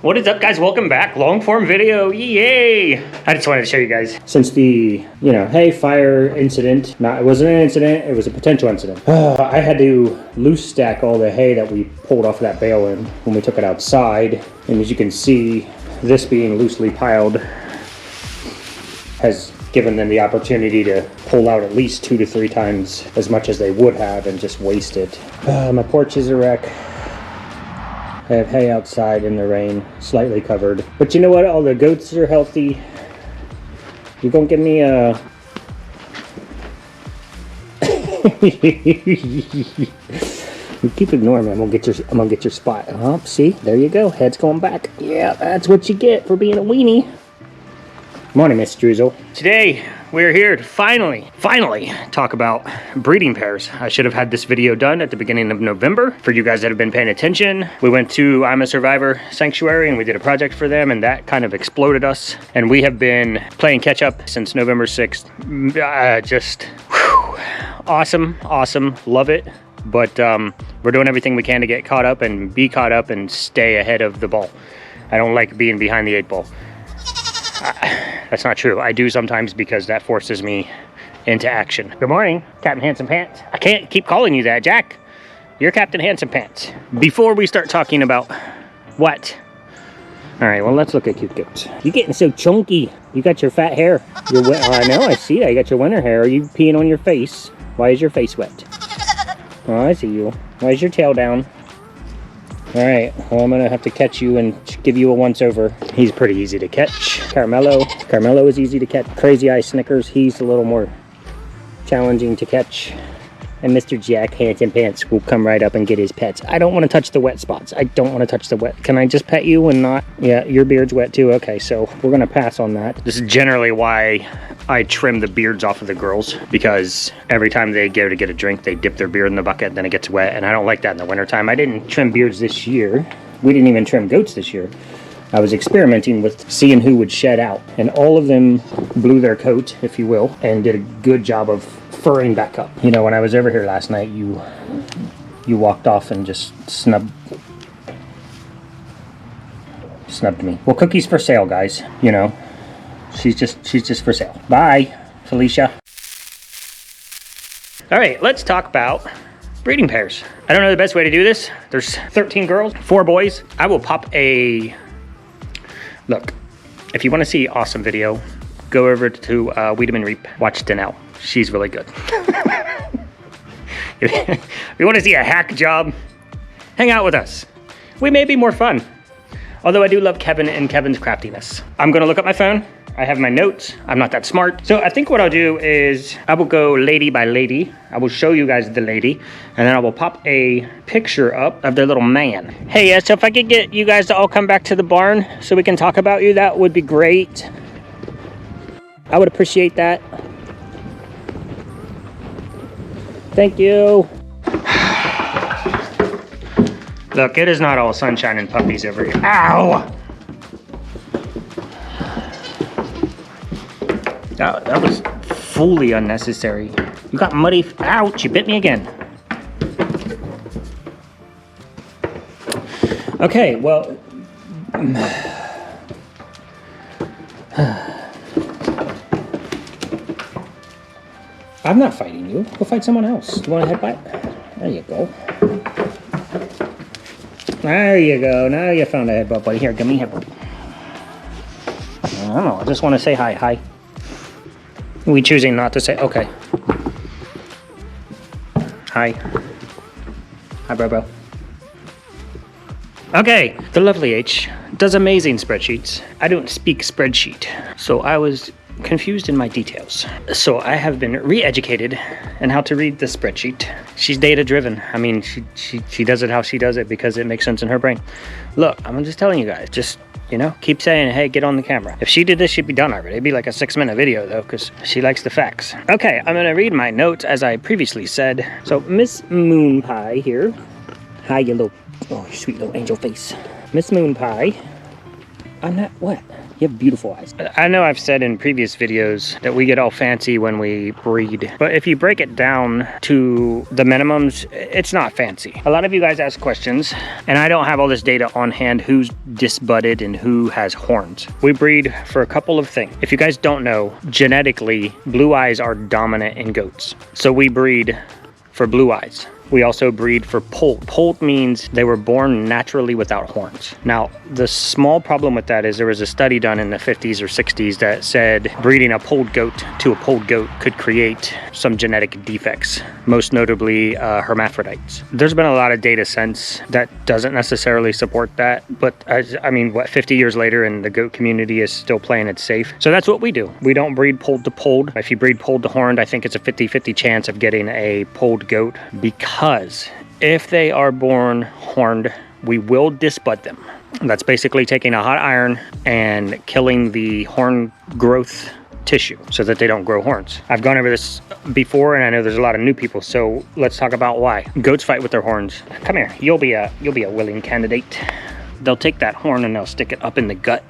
What is up, guys? Welcome back. Long form video. Yay! I just wanted to show you guys. Since the, hey, fire incident. It wasn't an incident, it was a potential incident. I had to loose stack all the hay that we pulled off of that bale in when we took it outside. And as you can see, this being loosely piled has given them the opportunity to pull out at least 2 to 3 times as much as they would have and just waste it. My porch is a wreck. I have hay outside in the rain, slightly covered. But you know what? All the goats are healthy. You gonna give me a... You keep ignoring me. I'm gonna get your spot. See? There you go. Head's going back. Yeah, that's what you get for being a weenie. Morning, Miss Drizzle. Today, we're here to finally talk about breeding pairs. I should have had this video done at the beginning of November. For you guys that have been paying attention, we went to I'm a Survivor Sanctuary and we did a project for them, and that kind of exploded us. And we have been playing catch up since November 6th. Awesome, love it. But we're doing everything we can to get caught up and be caught up and stay ahead of the ball. I don't like being behind the 8 ball. That's not true. I do sometimes because that forces me into action. Good morning, Captain Handsome Pants. I can't keep calling you that, Jack. You're Captain Handsome Pants. Before we start talking about what? All right, well, let's look at cute goats. You're getting so chunky. You got your fat hair. I know, I see that. You got your winter hair. Are you peeing on your face? Why is your face wet? Oh, I see you. Why is your tail down? All right, well, I'm gonna have to catch you and give you a once over. He's pretty easy to catch. Caramello is easy to catch. Crazy Eye Snickers, he's a little more challenging to catch. And Mr. Jack Handsome Pants will come right up and get his pets. I don't want to touch the wet spots. I don't want to touch the wet. Can I just pet you and not? Yeah, your beard's wet too. Okay, so we're gonna pass on that. This is generally why I trim the beards off of the girls, because every time they go to get a drink, they dip their beard in the bucket and then it gets wet, and I don't like that in the wintertime. I didn't trim beards this year. We didn't even trim goats this year. I was experimenting with seeing who would shed out, and all of them blew their coat, if you will, and did a good job of furring back up. You know, when I was over here last night, you walked off and just snubbed me. Well, Cookie's for sale, guys. You know, she's just for sale. Bye, Felicia. All right, let's talk about breeding pairs. I don't know the best way to do this. There's 13 girls, 4 boys. I will pop a... Look, if you want to see awesome video, go over to Weedem and Reap. Watch Danelle. She's really good. If you want to see a hack job, hang out with us. We may be more fun. Although I do love Kevin and Kevin's craftiness. I'm going to look up my phone. I have my notes. I'm not that smart. So I think what I'll do is I will go lady by lady. I will show you guys the lady, and then I will pop a picture up of their little man. Hey, so if I could get you guys to all come back to the barn so we can talk about you, that would be great. I would appreciate that. Thank you. Look, it is not all sunshine and puppies over here. Ow! That was fully unnecessary. You got muddy. Ouch, you bit me again. Okay, well. I'm not fighting you. Go fight someone else. You want a headbutt? There you go. There you go. Now you found a headbutt, buddy. Here, give me a headbutt. I don't know. I just want to say hi. Hi. We choosing not to say, okay. Hi. Hi, bro. Okay, the lovely H does amazing spreadsheets. I don't speak spreadsheet, so I was confused in my details. So I have been re-educated in how to read the spreadsheet. She's data driven. I mean, she does it how she does it because it makes sense in her brain. Look, I'm just telling you guys, just, keep saying, hey, get on the camera. If she did this, she'd be done already. It'd be like a 6-minute video though, because she likes the facts. Okay, I'm gonna read my notes as I previously said. So Miss Moon Pie here. Hi, you little, oh, sweet little angel face. Miss Moon Pie. I'm not, what? You have beautiful eyes. I know I've said in previous videos that we get all fancy when we breed, but if you break it down to the minimums, it's not fancy. A lot of you guys ask questions, and I don't have all this data on hand, who's disbudded and who has horns. We breed for a couple of things. If you guys don't know, genetically, blue eyes are dominant in goats. So we breed for blue eyes. We also breed for polled. Polled means they were born naturally without horns. Now, the small problem with that is there was a study done in the 50s or 60s that said breeding a polled goat to a polled goat could create some genetic defects, most notably hermaphrodites. There's been a lot of data since that doesn't necessarily support that, but I mean, what, 50 years later and the goat community is still playing it safe. So that's what we do. We don't breed polled to polled. If you breed polled to horned, I think it's a 50-50 chance of getting a polled goat, because if they are born horned, we will disbud them. That's basically taking a hot iron and killing the horn growth tissue so that they don't grow horns. I've gone over this before, and I know there's a lot of new people, so let's talk about why. Goats fight with their horns. Come here, you'll be a willing candidate. They'll take that horn and they'll stick it up in the gut,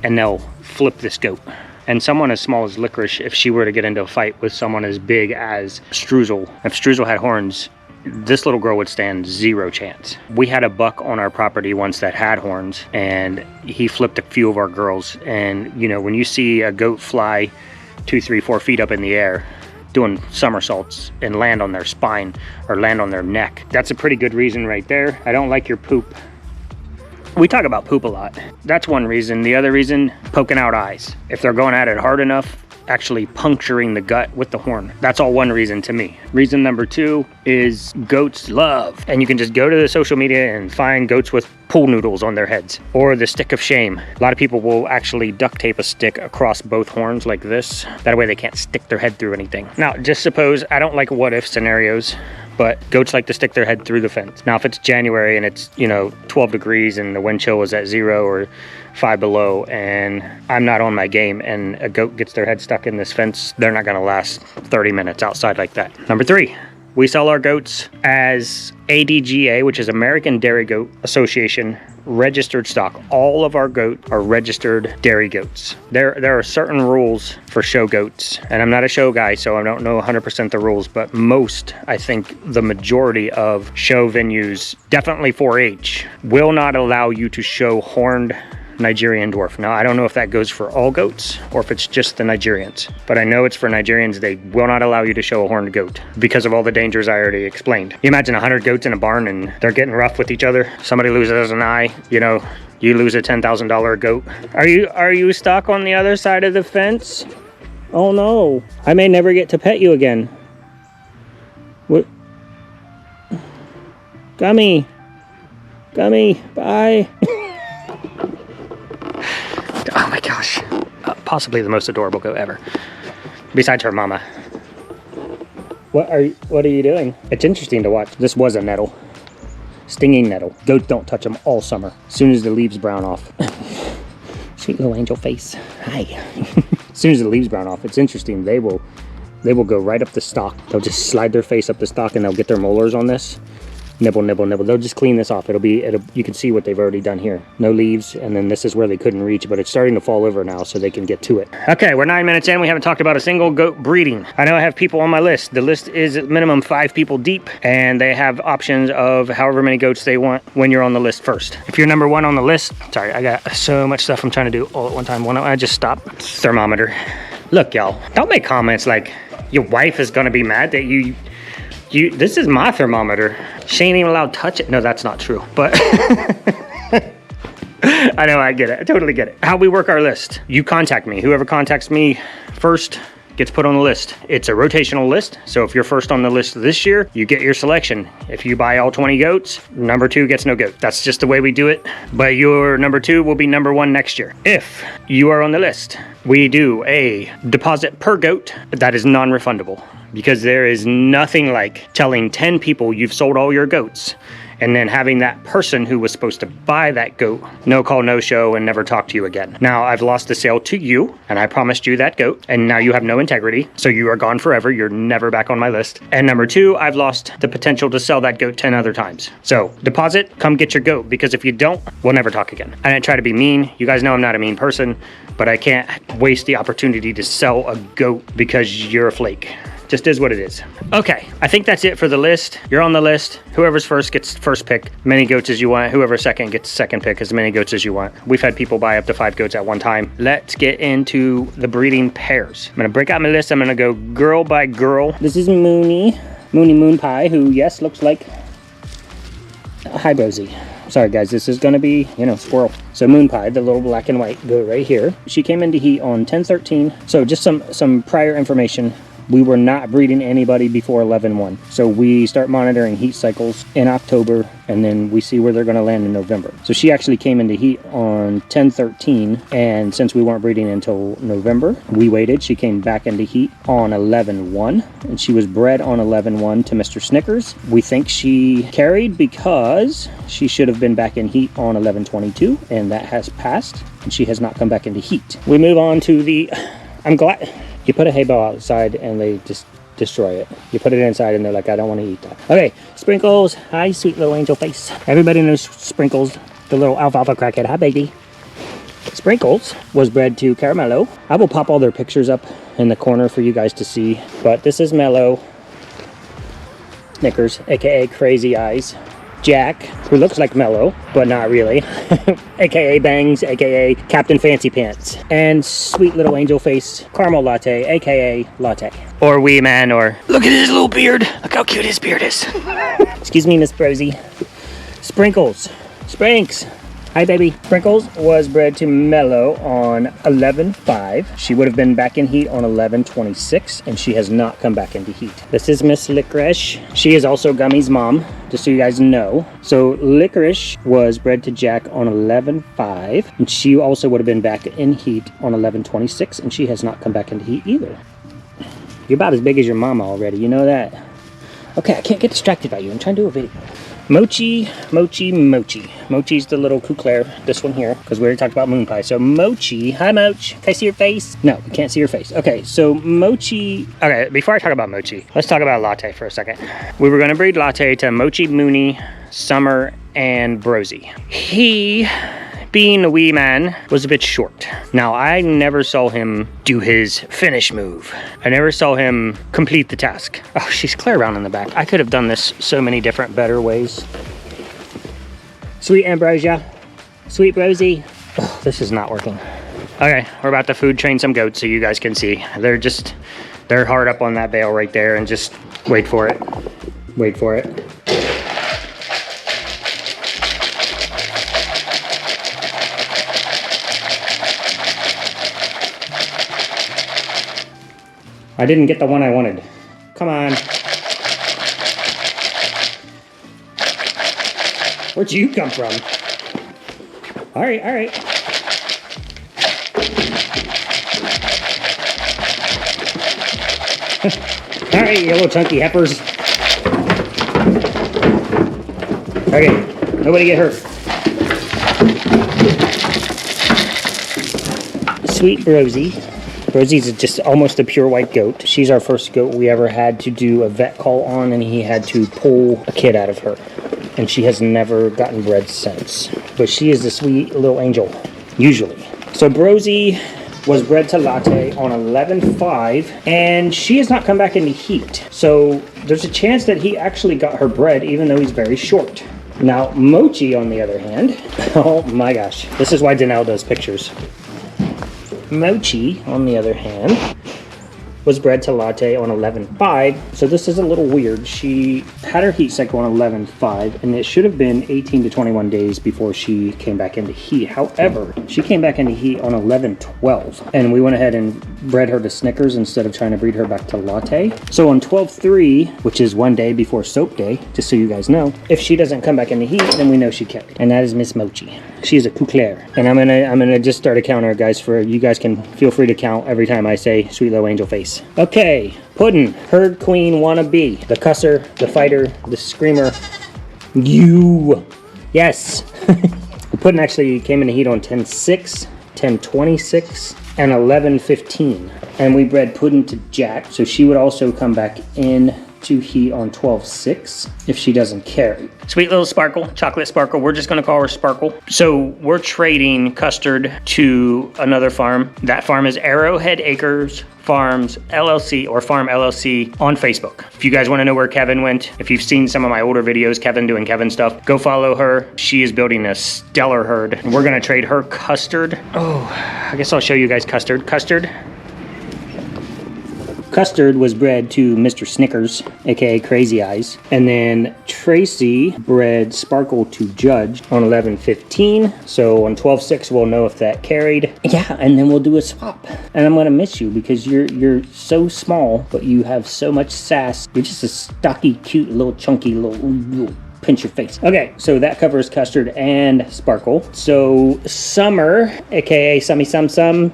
and they'll flip this goat. And someone as small as Licorice, if she were to get into a fight with someone as big as Streusel, if Streusel had horns, this little girl would stand zero chance. We had a buck on our property once that had horns, and he flipped a few of our girls. And you know, when you see a goat fly 2, 3, 4 feet up in the air doing somersaults and land on their spine or land on their neck, that's a pretty good reason right there. I don't like your poop. We talk about poop a lot. That's one reason. The other reason, poking out eyes. If they're going at it hard enough, actually puncturing the gut with the horn. That's all one reason to me. Reason number 2 is goats love. And you can just go to the social media and find goats with pool noodles on their heads, or the stick of shame. A lot of people will actually duct tape a stick across both horns like this. That way they can't stick their head through anything. Now, just suppose, I don't like what if scenarios, but goats like to stick their head through the fence. Now, if it's January and it's, 12 degrees and the wind chill is at 0 or 5 below, and I'm not on my game, and a goat gets their head stuck in this fence, they're not gonna last 30 minutes outside like that. Number 3, we sell our goats as ADGA, which is American Dairy Goat Association registered stock. All of our goats are registered dairy goats. There are certain rules for show goats, and I'm not a show guy, so I don't know 100% the rules, but most, I think the majority of show venues, definitely 4-H, will not allow you to show horned Nigerian dwarf. Now, I don't know if that goes for all goats or if it's just the Nigerians, but I know it's for Nigerians. They will not allow you to show a horned goat because of all the dangers I already explained. You imagine 100 goats in a barn and they're getting rough with each other. Somebody loses an eye, you lose a $10,000 goat. Are you stuck on the other side of the fence? Oh no, I may never get to pet you again. What? Gummy, bye. Oh my gosh, possibly the most adorable goat ever, besides her mama. What are you doing? It's interesting to watch. This was a nettle, stinging nettle. Goats don't touch them all summer. As soon as the leaves brown off. Sweet little angel face. Hi. As soon as the leaves brown off, it's interesting. They will go right up the stalk. They'll just slide their face up the stalk and they'll get their molars on this. Nibble, nibble, nibble. They'll just clean this off. You can see what they've already done here. No leaves, and then this is where they couldn't reach, but it's starting to fall over now so they can get to it. Okay, we're 9 minutes in. We haven't talked about a single goat breeding. I know I have people on my list. The list is at minimum 5 people deep, and they have options of however many goats they want when you're on the list first. If you're number 1 on the list, sorry, I got so much stuff I'm trying to do all at one time. Why don't I just stop? Thermometer. Look, y'all, don't make comments like your wife is gonna be mad that this is my thermometer. She ain't even allowed to touch it. No, that's not true, but I know, I get it. I totally get it. How we work our list. You contact me. Whoever contacts me first gets put on the list. It's a rotational list, so if you're first on the list this year, you get your selection. If you buy all 20 goats, number 2 gets no goat. That's just the way we do it, but your number 2 will be number 1 next year. If you are on the list, we do a deposit per goat that is non-refundable, because there is nothing like telling 10 people you've sold all your goats and then having that person who was supposed to buy that goat no call, no show, and never talk to you again. Now, I've lost the sale to you, and I promised you that goat, and now you have no integrity, so you are gone forever. You're never back on my list. And number two, I've lost the potential to sell that goat 10 other times. So deposit, come get your goat, because if you don't, we'll never talk again. I didn't try to be mean. You guys know I'm not a mean person, but I can't waste the opportunity to sell a goat because you're a flake. Just is what it is. Okay, I think that's it for the list. You're on the list. Whoever's first gets first pick. Many goats as you want. Whoever's second gets second pick. As many goats as you want. We've had people buy up to 5 goats at one time. Let's get into the breeding pairs. I'm gonna break out my list. I'm gonna go girl by girl. This is Mooney Moon Pie, who, yes, looks like hi Rosie. Sorry guys, this is gonna be, you know, squirrel. So Moon Pie, the little black and white goat right here. She came into heat on 10/13. So just some prior information. We were not breeding anybody before 11/1. So we start monitoring heat cycles in October, and then we see where they're gonna land in November. So she actually came into heat on 10/13, and since we weren't breeding until November, we waited. She came back into heat on 11/1, and she was bred on 11/1 to Mr. Snickers. We think she carried because she should have been back in heat on 11/22, and that has passed, and she has not come back into heat. We move on to the, I'm glad, you put a hay bale outside and they just destroy it. You put it inside and they're like, I don't want to eat that. Okay, Sprinkles. Hi, sweet little angel face. Everybody knows Sprinkles, the little alfalfa crackhead. Hi, baby. Sprinkles was bred to Caramello. I will pop all their pictures up in the corner for you guys to see, but this is Mellow Snickers, aka Crazy Eyes. Jack, who looks like Mellow, but not really, aka Bangs, aka Captain Fancy Pants, and sweet little angel face, Caramel Latte, aka Latte. Or Wee Man, or look at his little beard, look how cute his beard is. Excuse me, Miss Brosy. Sprinkles, Sprinks. Hi baby. Sprinkles was bred to Mellow on 11/5. She would have been back in heat on 11/26, and she has not come back into heat. This is Miss Licorice. She is also Gummy's mom, just so you guys know. So Licorice was bred to Jack on 11/5, and she also would have been back in heat on 11/26, and she has not come back into heat either. You're about as big as your mama already, you know that? Okay, I can't get distracted by you. I'm trying to do a video. Mochi. Mochi's the little couclair, this one here, because we already talked about Moon Pie. So Mochi, hi Moch, can I see your face? No, we can't see your face. Okay, so Mochi, okay, before I talk about Mochi, let's talk about Latte for a second. We were gonna breed Latte to Mochi, Mooney, Summer, and Brosy. He, being a wee man, was a bit short. Now, I never saw him do his finish move. I never saw him complete the task. Oh, she's clear around in the back. I could have done this so many different, better ways. Sweet Ambrosia. Sweet Rosie. Oh, this is not working. Okay, we're about to food train some goats so you guys can see. They're hard up on that bale right there, and just wait for it. Wait for it. I didn't get the one I wanted. Come on. Where'd you come from? All right, all right. All right, you little chunky heifers. Okay, nobody get hurt. Sweet Rosie. Rosie's just almost a pure white goat. She's our first goat we ever had to do a vet call on, and he had to pull a kid out of her. And she has never gotten bred since. But she is a sweet little angel, usually. So Brosy was bred to Latte on 11/5, and she has not come back into heat. So there's a chance that he actually got her bred, even though he's very short. Now, Mochi, on the other hand, oh my gosh, this is why Danelle does pictures. Mochi, on the other hand, was bred to Latte on 11/5, so this is a little weird. She had her heat cycle on 11/5, and it should have been 18 to 21 days before she came back into heat. However, she came back into heat on 11/12, and we went ahead and bred her to Snickers instead of trying to breed her back to Latte. So on 12/3, which is one day before soap day, just so you guys know, if she doesn't come back into heat, then we know she carried. And that is Miss Mochi. She is a couclair. And I'm gonna just start a counter, guys, for you guys can feel free to count every time I say sweet little angel face. Okay, Puddin', herd queen wannabe, the cusser, the fighter, the screamer, Yes. The pudding actually came into heat on 10-6, 10-26, and 11-15. And we bred pudding to Jack, so she would also come back in to heat on 12-6 if she doesn't carry. Sweet little Sparkle, chocolate Sparkle. We're just gonna call her Sparkle. So we're trading Custard to another farm. That farm is Arrowhead Acres Farms LLC, or Farm LLC, on Facebook. If you guys want to know where Kevin went, if you've seen some of my older videos, Kevin doing Kevin stuff, go follow her. She is building a stellar herd, and we're gonna trade her Custard. Oh, I guess I'll show you guys Custard. Custard was bred to Mr. Snickers, aka Crazy Eyes, and then Tracy bred Sparkle to Judge on 11-15. So on 12-6 we'll know if that carried. Yeah, and then we'll do a swap. And I'm gonna miss you because you're so small, but you have so much sass. You're just a stocky, cute, little chunky little pinch your face. Okay, so that covers Custard and Sparkle. So Summer, aka Summy Sum.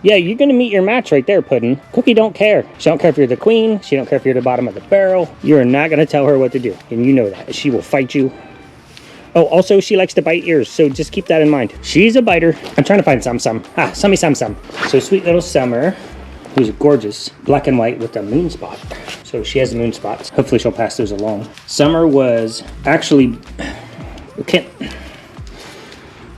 Yeah, you're gonna meet your match right there, Puddin'. Cookie don't care. She don't care if you're the queen. She don't care if you're the bottom of the barrel. You're not gonna tell her what to do, and you know that. She will fight you. Oh, also, she likes to bite ears, so just keep that in mind. She's a biter. I'm trying to find Sum. Ah, Summy Sum. So sweet little Summer, who's gorgeous, black and white with a moon spot. So she has the moon spots. Hopefully she'll pass those along. Summer was actually,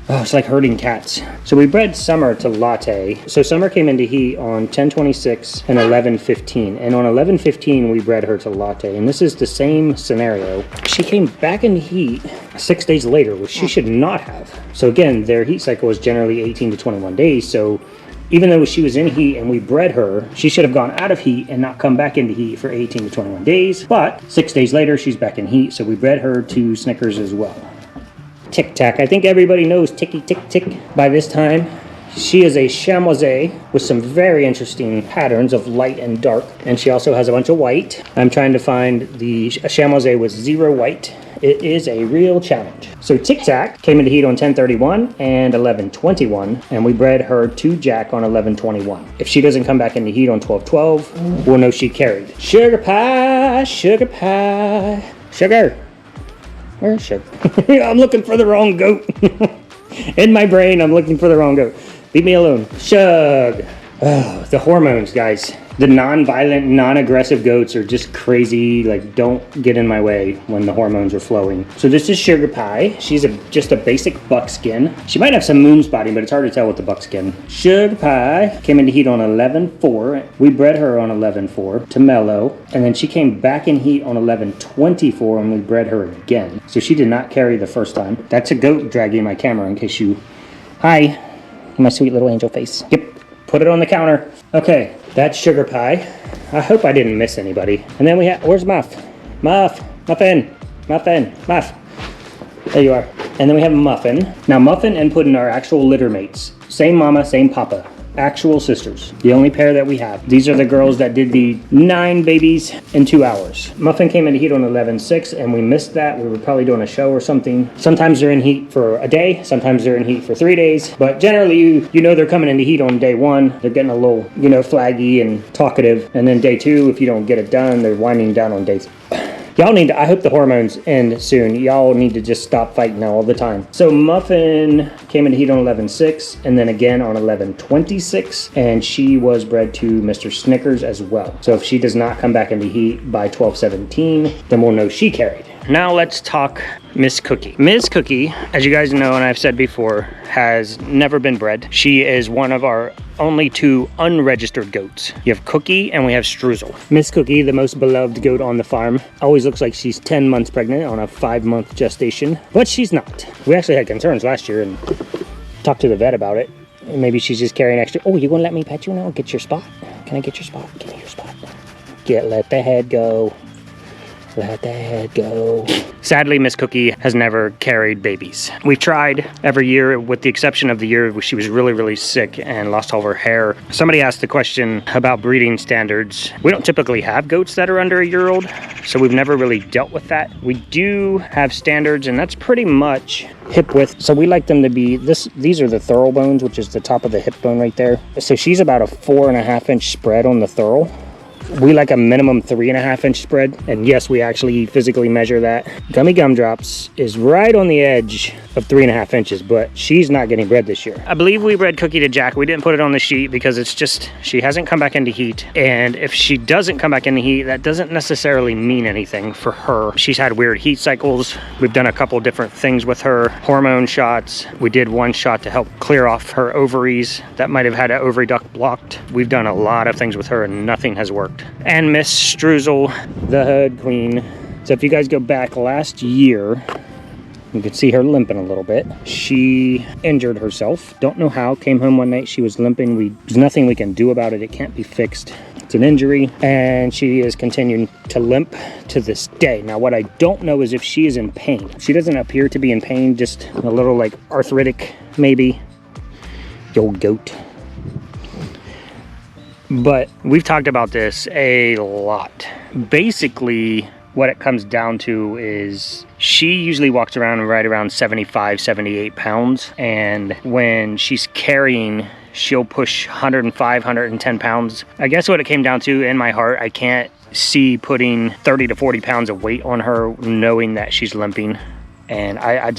oh, it's like herding cats. So we bred Summer to Latte. So Summer came into heat on 10-26 and 11-15. And on 11-15, we bred her to Latte. And this is the same scenario. She came back into heat 6 days later, which she should not have. So again, their heat cycle is generally 18 to 21 days. So even though she was in heat and we bred her, she should have gone out of heat and not come back into heat for 18 to 21 days. But 6 days later, she's back in heat. So we bred her to Snickers as well. Tic Tac. I think everybody knows Ticky Tick Tick by this time. She is a chamois with some very interesting patterns of light and dark, and she also has a bunch of white. I'm trying to find a chamois with 0 white. It is a real challenge. So Tic Tac came into heat on 10-31 and 11-21, and we bred her to Jack on 11-21. If she doesn't come back into heat on 12-12, we'll know she carried. Sugar pie, sugar pie, sugar. Where's Sugar? I'm looking for the wrong goat. In my brain, I'm looking for the wrong goat. Leave me alone. Shug. Oh, the hormones, guys. The non-violent, non-aggressive goats are just crazy. Like, don't get in my way when the hormones are flowing. So this is Sugar Pie. She's just a basic buckskin. She might have some moon spotting, but it's hard to tell with the buckskin. Sugar Pie came into heat on 11-4. We bred her on 11-4 to Mellow. And then she came back in heat on 11-24 and we bred her again. So she did not carry the first time. That's a goat dragging my camera in case you... Hi. My sweet little angel face. Yep. Put it on the counter. Okay. That's Sugar Pie. I hope I didn't miss anybody. And then we have, where's Muff? Muffin. There you are. And then we have Muffin. Now Muffin and Puddin' are actual litter mates. Same mama, same papa. Actual sisters. The only pair that we have. These are the girls that did the 9 babies in 2 hours. Muffin came into heat on 11-6 and we missed that. We were probably doing a show or something. Sometimes they're in heat for a day. Sometimes they're in heat for 3 days. But generally, you know they're coming into heat on day 1. They're getting a little, flaggy and talkative. And then day 2, if you don't get it done, they're winding down on day 3. Y'all need to, I hope the hormones end soon. Y'all need to just stop fighting all the time. So Muffin came into heat on 11-6 and then again on 11-26, and she was bred to Mr. Snickers as well. So if she does not come back into heat by 12-17, then we'll know she carried. Now let's talk Miss Cookie. Miss Cookie, as you guys know and I've said before, has never been bred. She is one of our only 2 unregistered goats. You have Cookie and we have Struzel. Miss Cookie, the most beloved goat on the farm, always looks like she's 10 months pregnant on a 5-month gestation, but she's not. We actually had concerns last year and talked to the vet about it. Maybe she's just carrying extra. Oh, you gonna let me pet you now? Get your spot? Can I get your spot? Give me your spot. Let the head go. Let the head go. Sadly, Miss Cookie has never carried babies. We've tried every year, with the exception of the year where she was really, really sick and lost all of her hair. Somebody asked the question about breeding standards. We don't typically have goats that are under a year old, so we've never really dealt with that. We do have standards, and that's pretty much hip width. So we like them to be, these are the thurl bones, which is the top of the hip bone right there. So she's about a 4.5 inch spread on the thurl. we like a minimum 3.5 inch spread. And yes, we actually physically measure that. Gummy Gumdrops is right on the edge of 3.5 inches, but she's not getting bred this year. I believe we bred Cookie to Jack. We didn't put it on the sheet because it's just, she hasn't come back into heat. And if she doesn't come back into heat, that doesn't necessarily mean anything for her. She's had weird heat cycles. We've done a couple different things with her. Hormone shots. We did one shot to help clear off her ovaries that might have had an ovary duct blocked. We've done a lot of things with her and nothing has worked. And Miss Struzel, the hood queen. So if you guys go back last year, you could see her limping a little bit. She injured herself. Don't know how. Came home one night, she was limping. There's nothing we can do about it. It can't be fixed. It's an injury, and she is continuing to limp to this day. Now, what I don't know is if she is in pain. She doesn't appear to be in pain, just a little like arthritic, maybe. The old goat. But we've talked about this a lot. Basically, what it comes down to is she usually walks around right around 75, 78 pounds. And when she's carrying, she'll push 105, 110 pounds. I guess what it came down to in my heart, I can't see putting 30 to 40 pounds of weight on her knowing that she's limping. And I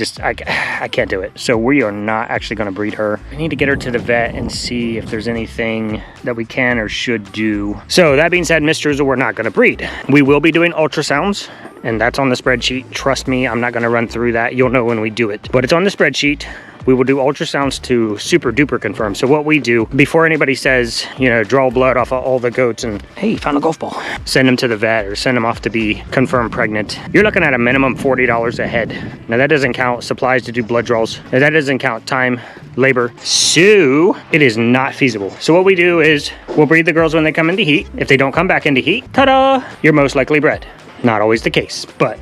can't do it. So we are not actually going to breed her. I need to get her to the vet and see if there's anything that we can or should do. So that being said, Miss Struzel, we're not going to breed. We will be doing ultrasounds, and that's on the spreadsheet. Trust me, I'm not going to run through that. You'll know when we do it. But it's on the spreadsheet. We will do ultrasounds to super duper confirm. So what we do, before anybody says, you know, draw blood off of all the goats and, hey, found a golf ball, send them to the vet or send them off to be confirmed pregnant, you're looking at a minimum $40 a head. Now that doesn't count supplies to do blood draws. Now, that doesn't count time, labor. So it is not feasible. So what we do is we'll breed the girls when they come into heat. If they don't come back into heat, ta-da, you're most likely bred. Not always the case, but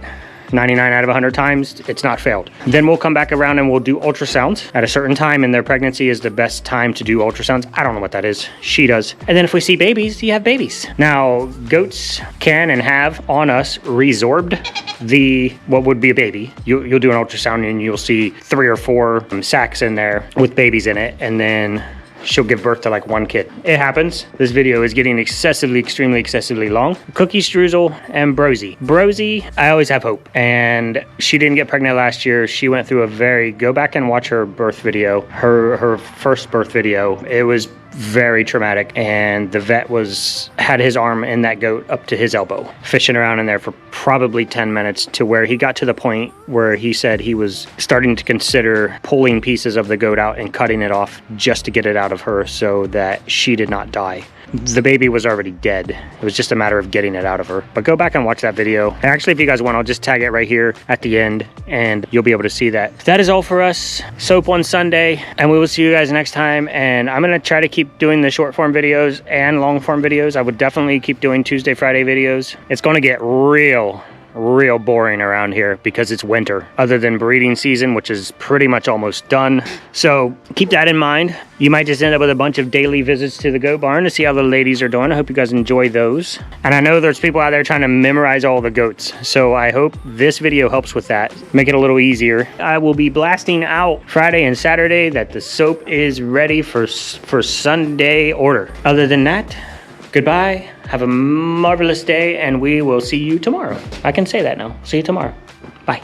99 out of 100 times, it's not failed. Then we'll come back around and we'll do ultrasounds at a certain time, and their pregnancy is the best time to do ultrasounds. I don't know what that is. She does. And then if we see babies, you have babies. Now, goats can and have on us resorbed what would be a baby. You'll do an ultrasound and you'll see 3 or 4 sacs in there with babies in it, and then she'll give birth to like 1 kid. It happens. This video is getting extremely excessively long. Cookie, Struzel, and Brosy. Brosy, I always have hope. And she didn't get pregnant last year. She went through go back and watch her birth video, her first birth video. It was very traumatic, and the vet had his arm in that goat up to his elbow, fishing around in there for probably 10 minutes, to where he got to the point where he said he was starting to consider pulling pieces of the goat out and cutting it off just to get it out of her so that she did not die. The baby was already dead. It was just a matter of getting it out of her. But go back and watch that video. And actually, if you guys want, I'll just tag it right here at the end and you'll be able to see that. That is all for us. Soap on Sunday, and we will see you guys next time. And I'm gonna try to keep doing the short form videos and long form videos. I would definitely keep doing Tuesday, Friday videos. It's gonna get real boring around here because it's winter, other than breeding season, which is pretty much almost done. So keep that in mind. You might just end up with a bunch of daily visits to the goat barn to see how the ladies are doing. I hope you guys enjoy those. And I know there's people out there trying to memorize all the goats, so I hope this video helps with that, make it a little easier. I will be blasting out Friday and Saturday that the soap is ready for Sunday order. Other than that, goodbye, have a marvelous day, and we will see you tomorrow. I can say that now. See you tomorrow. Bye.